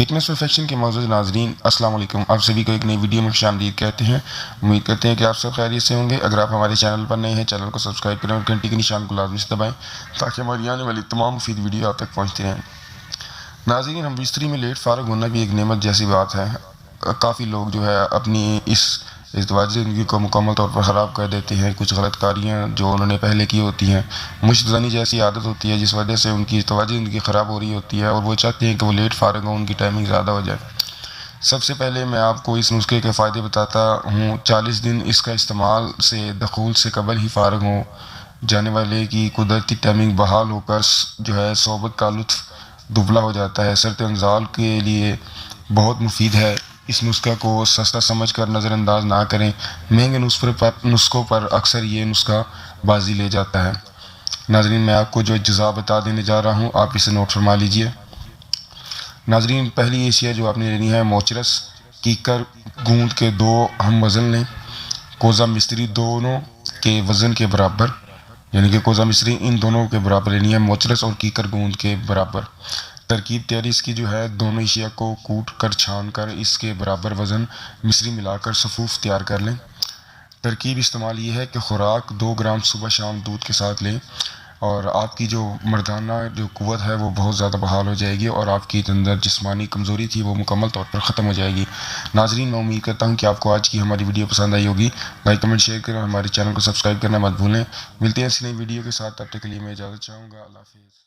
Fitness perfection کے معزز ناظرین السلام علیکم، آپ سبھی کو ایک نئی ویڈیو میں خوش آمدید کہتے ہیں۔ امید کرتے ہیں کہ آپ سب خیریت سے ہوں گے۔ اگر آپ ہمارے چینل پر نئے ہیں، چینل کو سبسکرائب کریں اور گھنٹی کے نشان کو لازمی سے دبائیں تاکہ ہماری آنے والی تمام مفید ویڈیو آپ تک پہنچتی رہیں۔ ناظرین، ہم بستری میں لیٹ فارغ ہونا بھی ایک نعمت جیسی بات ہے۔ کافی لوگ جو ہے اپنی اس ازدواجی زندگی کو مکمل طور پر خراب کر دیتے ہیں۔ کچھ غلط کاریاں جو انہوں نے پہلے کی ہوتی ہیں، مشت زنی جیسی عادت ہوتی ہے جس وجہ سے ان کی ازدواجی زندگی خراب ہو رہی ہوتی ہے اور وہ چاہتے ہیں کہ وہ لیٹ فارغ ہوں، ان کی ٹائمنگ زیادہ ہو جائے۔ سب سے پہلے میں آپ کو اس نسخے کے فائدے بتاتا ہوں۔ 40 دن اس کا استعمال سے دخول سے قبل ہی فارغ ہو جانے والے کی قدرتی ٹائمنگ بحال ہو کر جو ہے صحبت کا لطف دبلا ہو جاتا ہے۔ صرف انزال کے لیے بہت مفید ہے۔ اس نسخہ کو سستا سمجھ کر نظر انداز نہ کریں۔ مہنگے نسخوں پر اکثر یہ نسخہ بازی لے جاتا ہے۔ ناظرین، میں آپ کو جو اجزاء بتا دینے جا رہا ہوں، آپ اسے نوٹ فرما لیجئے۔ ناظرین، پہلی اشیاء جو آپ نے لینی ہے، موچرس، کیکر، گوند کے 2 ہم وزن لیں۔ کوزہ مصری دونوں کے وزن کے برابر، یعنی کہ کوزہ مصری ان دونوں کے برابر لینی ہے، موچرس اور کیکر گوند کے برابر۔ ترکیب تیاری اس کی جو ہے، دونوں اشیاء کو کوٹ کر چھان کر اس کے برابر وزن مصری ملا کر صفوف تیار کر لیں۔ ترکیب استعمال یہ ہے کہ خوراک 2 گرام صبح شام دودھ کے ساتھ لیں اور آپ کی جو مردانہ جو قوت ہے وہ بہت زیادہ بحال ہو جائے گی اور آپ کی اندر جسمانی کمزوری تھی وہ مکمل طور پر ختم ہو جائے گی۔ ناظرین، میں امید کرتا ہوں کہ آپ کو آج کی ہماری ویڈیو پسند آئی ہوگی۔ لائک کمنٹ شیئر کریں اور ہمارے چینل کو سبسکرائب کرنا مت بھولیں۔ ملتے ہیں اس نئی ویڈیو کے ساتھ، تب تک کے لیے میں اجازت چاہوں گا۔ اللہ حافظ۔